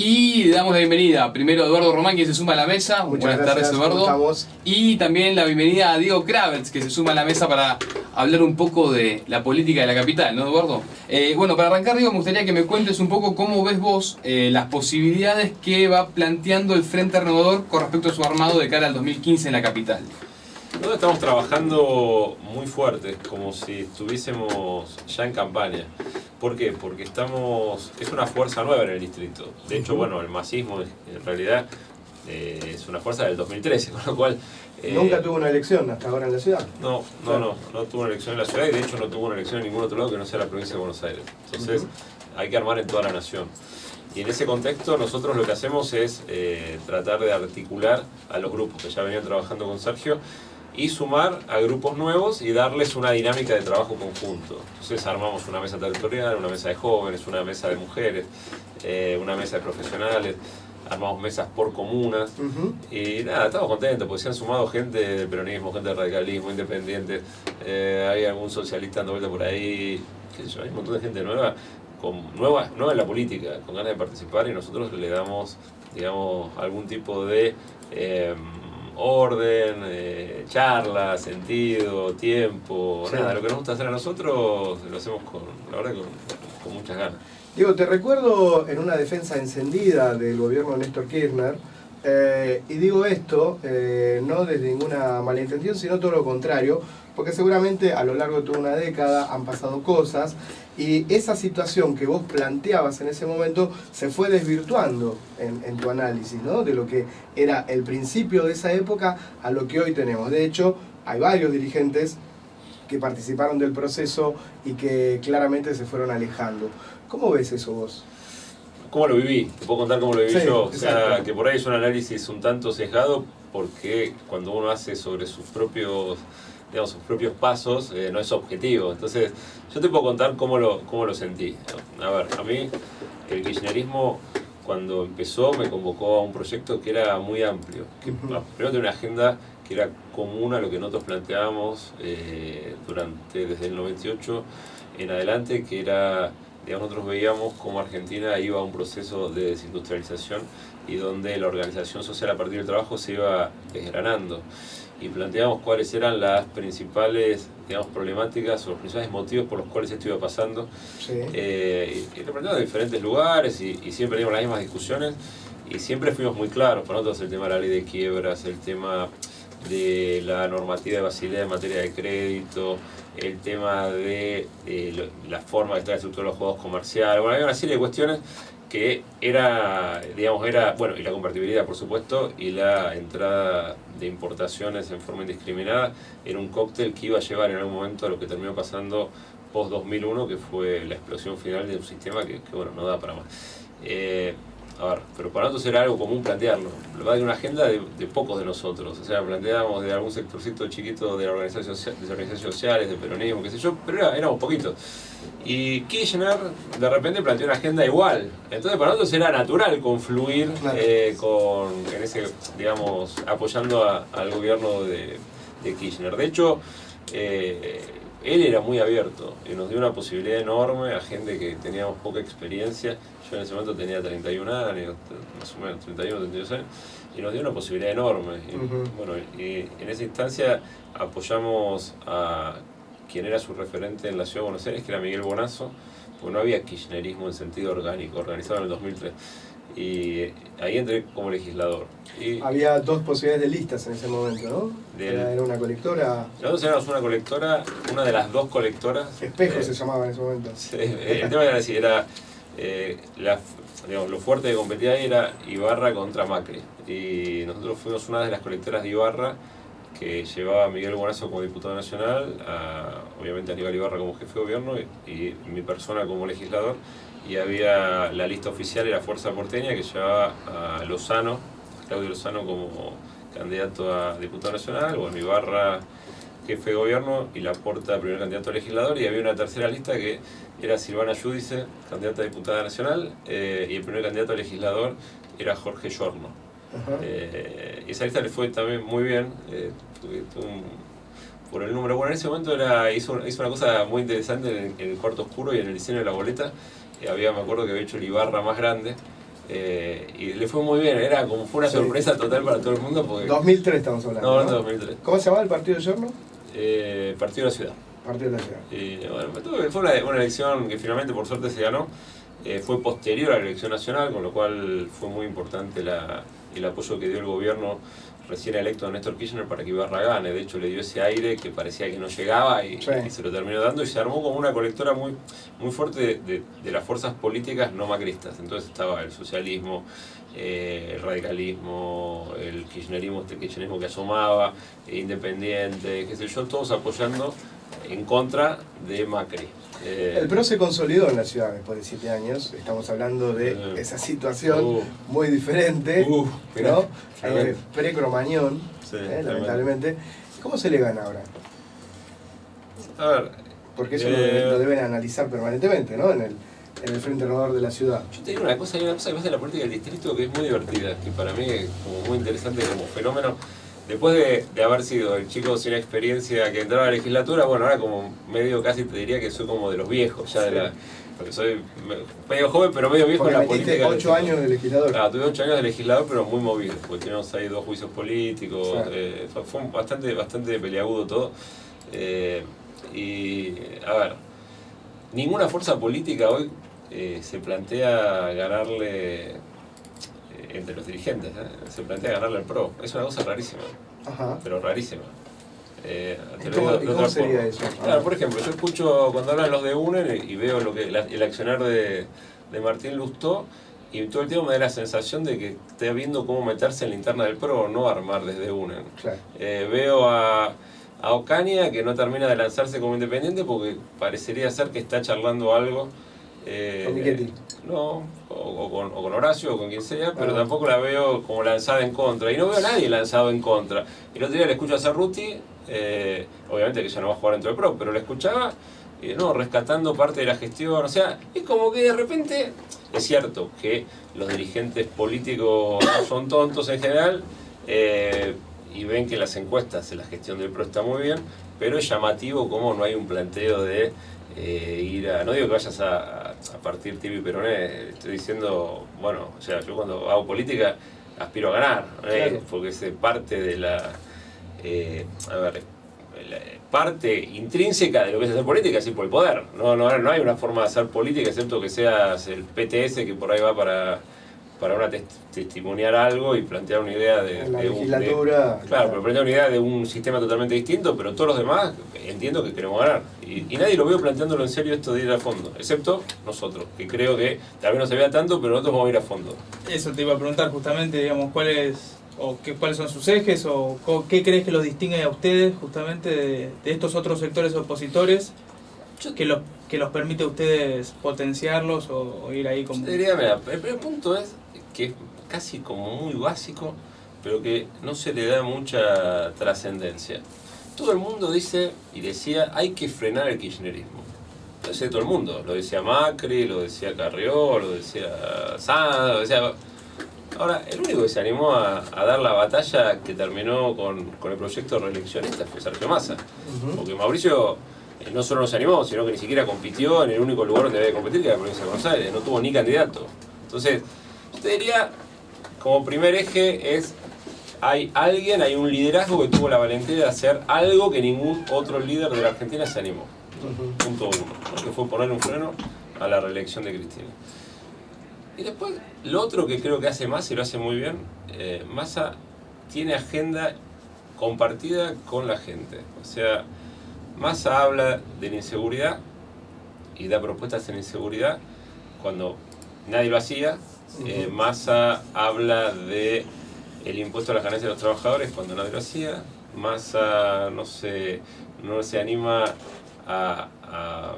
Y le damos la bienvenida primero a Eduardo Román, que se suma a la mesa. Muchas Buenas tardes, Eduardo. Y también la bienvenida a Diego Kravets, que se suma a la mesa para hablar un poco de la política de la capital, ¿no, Eduardo? Bueno, para arrancar, Diego, me gustaría que me cuentes un poco cómo ves vos las posibilidades que va planteando el Frente Renovador con respecto a su armado de cara al 2015 en la capital. Nosotros estamos trabajando muy fuerte, como si estuviésemos ya en campaña. ¿Por qué? Porque es una fuerza nueva en el distrito. De hecho, bueno, el masismo en realidad es una fuerza del 2013, con lo cual... ¿Nunca tuvo una elección hasta ahora en la ciudad? No tuvo una elección en la ciudad y de hecho no tuvo una elección en ningún otro lado que no sea la provincia de Buenos Aires. Entonces hay que armar en toda la nación. Y en ese contexto nosotros lo que hacemos es tratar de articular a los grupos que ya venían trabajando con Sergio y sumar a grupos nuevos y darles una dinámica de trabajo conjunto. Entonces armamos una mesa territorial, una mesa de jóvenes, una mesa de mujeres, una mesa de profesionales, armamos mesas por comunas y nada, estamos contentos porque se han sumado gente del peronismo, gente del radicalismo, independientes, hay algún socialista dando vuelta por ahí, qué sé yo, hay un montón de gente nueva en la política, con ganas de participar y nosotros le damos, digamos, algún tipo de orden, charla, sentido, tiempo, sí. Nada, lo que nos gusta hacer a nosotros lo hacemos con muchas ganas. Diego, te recuerdo en una defensa encendida del gobierno de Néstor Kirchner, y digo esto no desde ninguna mala intención, sino todo lo contrario, porque seguramente a lo largo de toda una década han pasado cosas y esa situación que vos planteabas en ese momento se fue desvirtuando en tu análisis, ¿no? De lo que era el principio de esa época a lo que hoy tenemos. De hecho, hay varios dirigentes que participaron del proceso y que claramente se fueron alejando. ¿Cómo ves eso vos? ¿Cómo lo viví? Te puedo contar cómo lo viví yo. O sea, exacto. que por ahí es un análisis un tanto sesgado porque cuando uno hace sobre sus propios pasos, no es objetivo. Entonces, yo te puedo contar cómo lo sentí. A ver, a mí el kirchnerismo cuando empezó me convocó a un proyecto que era muy amplio. Que, primero tenía una agenda que era común a lo que nosotros planteábamos desde el 98 en adelante, que era, digamos, nosotros veíamos cómo Argentina iba a un proceso de desindustrialización y donde la organización social a partir del trabajo se iba desgranando. Y planteamos cuáles eran las principales, digamos, problemáticas o los principales motivos por los cuales esto iba pasando. Sí. Y lo planteamos en diferentes lugares y siempre teníamos las mismas discusiones y siempre fuimos muy claros. Para nosotros el tema de la ley de quiebras, el tema de la normativa de Basilea en materia de crédito, el tema de la forma de estar estructurada de los juegos comerciales. Bueno, había una serie de cuestiones que era, bueno, y la convertibilidad, por supuesto, y la entrada de importaciones en forma indiscriminada, era un cóctel que iba a llevar en algún momento a lo que terminó pasando post-2001, que fue la explosión final de un sistema que bueno, no da para más. A ver, pero para nosotros era algo común plantearlo. Lo va de una agenda de pocos de nosotros. O sea, planteábamos de algún sectorcito chiquito de las organizaciones sociales, de peronismo, qué sé yo, pero éramos poquitos. Y Kirchner de repente planteó una agenda igual. Entonces para nosotros era natural confluir en ese, digamos, apoyando al gobierno de Kirchner. De hecho, él era muy abierto y nos dio una posibilidad enorme a gente que teníamos poca experiencia. Yo en ese momento tenía 31 años, más o menos 31, 32 años, y nos dio una posibilidad enorme. Bueno, y en esa instancia apoyamos a quien era su referente en la ciudad de Buenos Aires, que era Miguel Bonazo, porque no había kirchnerismo en sentido orgánico, organizado en el 2003. Y ahí entré como legislador. Y había dos posibilidades de listas en ese momento, ¿no? Era una colectora. Nosotros éramos una colectora, una de las dos colectoras. Espejo se llamaba en ese momento. Sí, el tema era así, digamos, lo fuerte de competir ahí era Ibarra contra Macri. Y nosotros fuimos una de las colectoras de Ibarra que llevaba a Miguel Bonazo como diputado nacional, obviamente a Aníbal Ibarra como jefe de gobierno y mi persona como legislador. Y había la lista oficial, era Fuerza Porteña, que llevaba a Lozano, a Claudio Lozano como candidato a diputado nacional, bueno, Ibarra jefe de gobierno y Laporta primer candidato a legislador, y había una tercera lista que era Silvana Giudice, candidata a diputada nacional, y el primer candidato a legislador era Jorge Giorno. Y esa lista le fue también muy bien, por el número. Bueno, en ese momento hizo una cosa muy interesante en el cuarto oscuro y en el diseño de la boleta. Me acuerdo que había hecho el Ibarra más grande y le fue muy bien, fue una sorpresa total para todo el mundo. Porque 2003 estamos hablando. No, ¿no? 2003. ¿Cómo se llamaba el partido de Yerno? Partido de la Ciudad. Partido de la Ciudad. Y bueno, fue una elección que finalmente por suerte se ganó. Fue posterior a la elección nacional, con lo cual fue muy importante el apoyo que dio el gobierno recién electo a Néstor Kirchner para que Ibarra gane. De hecho, le dio ese aire que parecía que no llegaba y se lo terminó dando, y se armó como una colectora muy, muy fuerte de las fuerzas políticas no macristas. Entonces estaba el socialismo, el radicalismo, el kirchnerismo que asomaba, independiente, qué sé yo, todos apoyando en contra de Macri. El PRO se consolidó en la ciudad después de 7 años. Estamos hablando de esa situación muy diferente, ¿no? Pre-Cromañón, lamentablemente. ¿Cómo se le gana ahora? A ver, porque eso lo deben analizar permanentemente, ¿no? En el Frente Renovador de la ciudad. Yo te digo una cosa que pasa de la política del distrito que es muy divertida, que para mí es como muy interesante como fenómeno. Después de haber sido el chico sin experiencia que entraba a la legislatura, bueno, ahora como medio casi te diría que soy como de los viejos, ya porque soy medio joven pero medio viejo en la política. 8 años de legislador. Claro, tuve 8 años de legislador pero muy movido, porque tenemos ahí 2 juicios políticos, fue bastante peliagudo todo. Y a ver, ninguna fuerza política hoy se plantea ganarle entre los dirigentes, se plantea ganarle al PRO. Es una cosa rarísima. Ajá. Pero rarísima. ¿Cómo sería eso? Claro, por ejemplo, yo escucho cuando hablan los de UNER y veo el accionar de Martín Lustó, y todo el tiempo me da la sensación de que está viendo cómo meterse en la interna del PRO o no armar desde UNER. Claro. Veo a Ocaña que no termina de lanzarse como independiente porque parecería ser que está charlando algo. ¿Con Michetti? No, o con Horacio o con quien sea, pero tampoco la veo como lanzada en contra. Y no veo a nadie lanzado en contra. El otro día le escucho a Cerruti, obviamente que ya no va a jugar dentro del PRO, pero le escuchaba rescatando parte de la gestión. O sea, es como que de repente, es cierto que los dirigentes políticos no son tontos en general, y ven que las encuestas en la gestión del PRO está muy bien, pero es llamativo como no hay un planteo de ir a... No digo que vayas a partir tibio y peroné, estoy diciendo, bueno, o sea, yo cuando hago política aspiro a ganar, claro, porque es parte de la... parte intrínseca de lo que es hacer política es ir por el poder. No hay una forma de hacer política excepto que seas el PTS que por ahí va para testimoniar algo y plantear una idea de la legislatura. Claro, pero plantear una idea de un sistema totalmente distinto, pero todos los demás entiendo que queremos ganar. Y nadie lo veo planteándolo en serio esto de ir a fondo, excepto nosotros, que creo que tal vez no se vea tanto, pero nosotros vamos a ir a fondo. Eso te iba a preguntar justamente, digamos, cuáles son sus ejes o qué crees que los distingue a ustedes justamente de estos otros sectores opositores que los permite a ustedes potenciarlos o ir ahí como... Yo te diría, mira, el primer punto es que es casi como muy básico, pero que no se le da mucha trascendencia. Todo el mundo dice y decía, hay que frenar el kirchnerismo. Lo decía todo el mundo, lo decía Macri, lo decía Carrió, lo decía Sanz, lo decía... Ahora, el único que se animó a dar la batalla que terminó con el proyecto reeleccionista fue Sergio Massa. Porque Mauricio no solo no se animó, sino que ni siquiera compitió en el único lugar donde debe competir, que era la provincia de Buenos Aires. No tuvo ni candidato. Entonces, yo te diría, como primer eje es, hay un liderazgo que tuvo la valentía de hacer algo que ningún otro líder de la Argentina se animó. Punto 1, ¿no? Que fue poner un freno a la reelección de Cristina. Y después, lo otro que creo que hace Massa y lo hace muy bien, Massa tiene agenda compartida con la gente. O sea, Massa habla de la inseguridad y da propuestas en inseguridad cuando nadie lo hacía. Massa habla de el impuesto a las ganancias de los trabajadores cuando nadie lo hacía. Massa no se anima a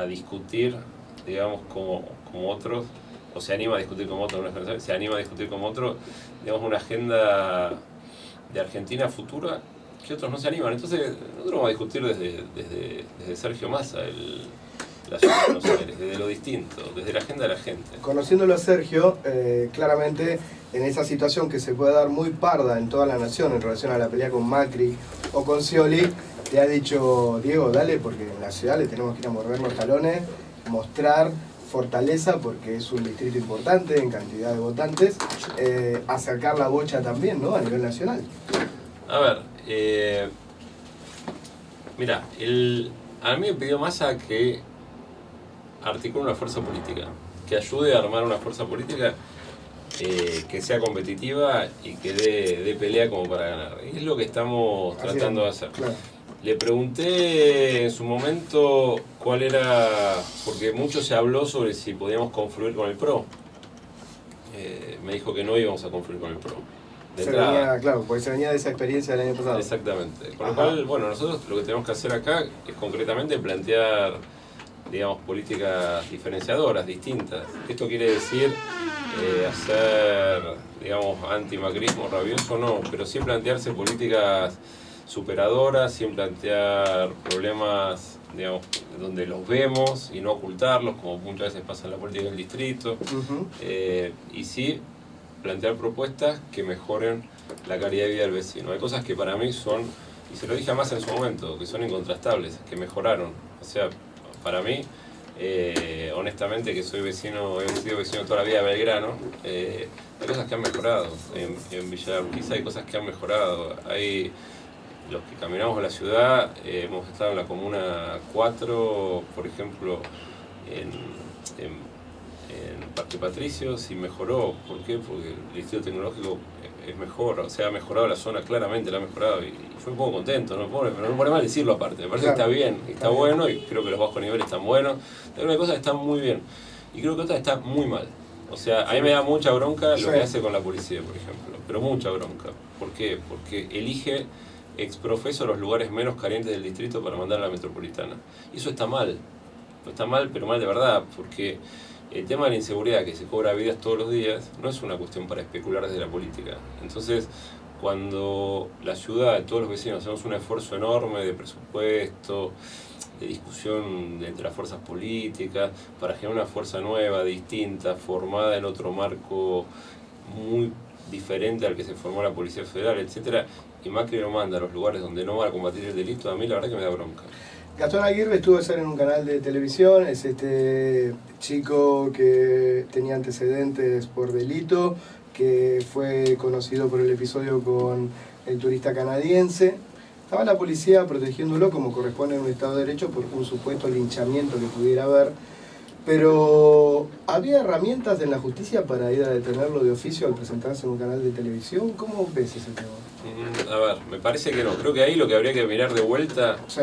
discutir, digamos, como otros, o se anima a discutir como otros, se anima a discutir como otros, digamos, una agenda de Argentina futura que otros no se animan. Entonces, nosotros vamos a discutir desde Sergio Massa, la ciudad de Buenos Aires, desde lo distinto, desde la agenda de la gente. Conociéndolo a Sergio, claramente en esa situación que se puede dar muy parda en toda la nación en relación a la pelea con Macri o con Scioli, te ha dicho, Diego, dale, porque en la ciudad le tenemos que ir a morder los talones, mostrar fortaleza porque es un distrito importante en cantidad de votantes, acercar la bocha también, ¿no? A nivel nacional. A ver, mira, a mí me pidió Massa que articule una fuerza política, que ayude a armar una fuerza política que sea competitiva y que dé pelea como para ganar. Y es lo que estamos tratando de hacer. Claro. Le pregunté en su momento cuál era, porque mucho se habló sobre si podíamos confluir con el PRO. Me dijo que no íbamos a confluir con el PRO. Claro, porque se venía de esa experiencia del año pasado. Exactamente. Con lo cual, bueno, nosotros lo que tenemos que hacer acá es concretamente plantear, digamos, políticas diferenciadoras, distintas. Esto quiere decir hacer, digamos, antimacrismo rabioso, no, pero sí plantearse políticas superadoras, sin plantear problemas, digamos, donde los vemos y no ocultarlos, como muchas veces pasa en la política del distrito, y sí plantear propuestas que mejoren la calidad de vida del vecino. Hay cosas que para mí son, y se lo dije a Massa en su momento, que son incontrastables, que mejoraron. O sea, para mí, honestamente, que soy vecino, he sido vecino toda la vida de Belgrano, hay cosas que han mejorado. En Villa Urquiza hay cosas que han mejorado. Hay los que caminamos a la ciudad, hemos estado en la Comuna 4, por ejemplo, en Parque Patricios, y mejoró. ¿Por qué? Porque el distrito tecnológico es mejor, o sea, ha mejorado la zona, claramente la ha mejorado, y fue un poco contento, no me pone mal decirlo aparte, me parece que está bien, está bueno, y creo que los bajos niveles están buenos. Hay una cosa que está muy bien, y creo que otra está muy mal. O sea, a mí me da mucha bronca lo que hace con la policía, por ejemplo, pero mucha bronca. ¿Por qué? Porque elige exprofeso los lugares menos calientes del distrito para mandar a la metropolitana. Y eso está mal, pero mal de verdad, porque el tema de la inseguridad, que se cobra vidas todos los días, no es una cuestión para especular desde la política. Entonces, cuando la ciudad, todos los vecinos, hacemos un esfuerzo enorme de presupuesto, de discusión entre las fuerzas políticas, para generar una fuerza nueva, distinta, formada en otro marco muy diferente al que se formó la Policía Federal, etcétera, y Macri lo manda a los lugares donde no van a combatir el delito, a mí la verdad que me da bronca. Gastón Aguirre estuvo ayer en un canal de televisión, es este chico que tenía antecedentes por delito, que fue conocido por el episodio con el turista canadiense. Estaba la policía protegiéndolo como corresponde en un Estado de Derecho por un supuesto linchamiento que pudiera haber, pero ¿había herramientas en la justicia para ir a detenerlo de oficio al presentarse en un canal de televisión? ¿Cómo ves ese tema? A ver, me parece que no. Creo que ahí lo que habría que mirar de vuelta, Sí.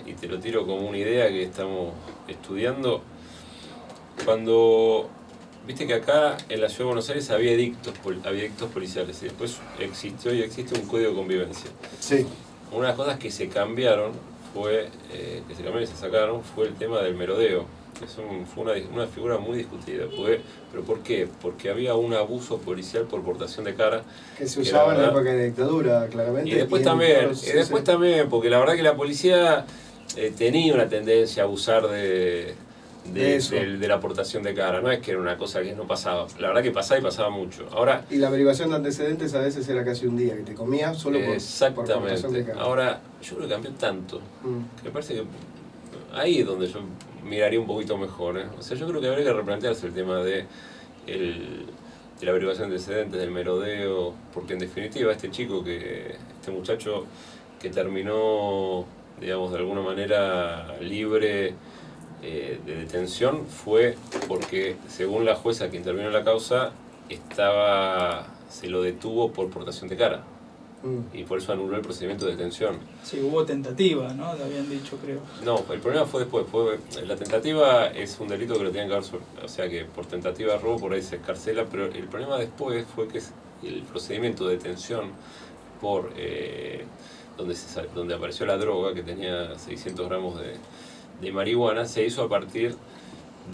Y te lo tiro como una idea que estamos estudiando, cuando viste que acá en la Ciudad de Buenos Aires había edictos policiales y después existió y existe un código de convivencia. Sí. Una de las cosas que se cambiaron fue, y se sacaron, fue el tema del merodeo. Fue una figura muy discutida. ¿Pero por qué? Porque había un abuso policial por portación de cara. Que se usaba en la época de dictadura, claramente. Y después también, porque la verdad que la policía tenía una tendencia a abusar de la aportación de cara. No es que era una cosa que no pasaba. La verdad que pasaba y pasaba mucho. Ahora, y la averiguación de antecedentes a veces era casi un día, que te comías solo por portación de cara. Ahora, yo creo que cambió tanto, que me parece que ahí es donde yo miraría un poquito mejor. O sea, yo creo que habría que replantearse el tema de la averiguación de antecedentes, del merodeo, porque en definitiva este muchacho que terminó, digamos, de alguna manera libre de detención, fue porque, según la jueza que intervino en la causa, se lo detuvo por portación de cara. Y por eso anuló el procedimiento de detención. Sí, hubo tentativa, ¿no? Lo habían dicho, creo. No, el problema fue después. La tentativa es un delito que lo tienen que haber, o sea que por tentativa de robo por ahí se escarcela, pero el problema después fue que el procedimiento de detención por donde apareció la droga, que tenía 600 gramos de marihuana, se hizo a partir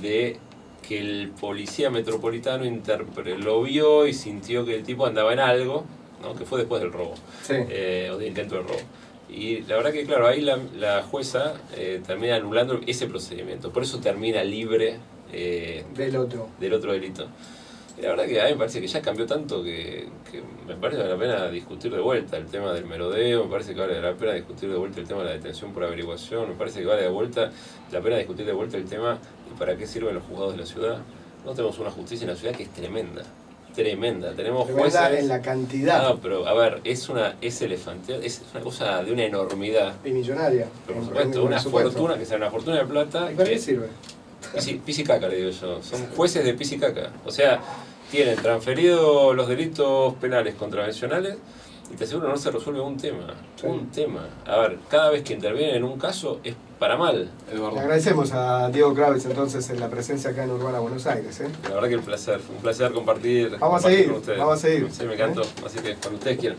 de que el policía metropolitano lo vio y sintió que el tipo andaba en algo, ¿no? Que fue después del robo, sí. O del intento de robo. Y la verdad que, claro, ahí la jueza termina anulando ese procedimiento. Por eso termina libre del otro delito. La verdad que a mí me parece que ya cambió tanto que me parece que vale la pena discutir de vuelta el tema del merodeo, me parece que vale la pena discutir de vuelta el tema de la detención por averiguación, me parece que vale la pena discutir de vuelta el tema de para qué sirven los juzgados de la ciudad. No tenemos una justicia en la ciudad que es tremenda. Tenemos jueces en la cantidad. No, pero a ver, es una cosa de una enormidad. Y millonaria. Por supuesto, una fortuna, que sea una fortuna de plata. ¿Y para qué sirve? Pis y caca, le digo yo. Son jueces de pis y caca. O sea, tienen transferido los delitos penales contravencionales y te aseguro no se resuelve un tema. Sí. Un tema. A ver, cada vez que intervienen en un caso es para mal. Le agradecemos a Diego Kravitz entonces en la presencia acá en Urbana Buenos Aires. La verdad que un placer compartir. Vamos a compartir seguir, con ustedes. vamos a seguir. Sí, me encantó. Así que cuando ustedes quieran.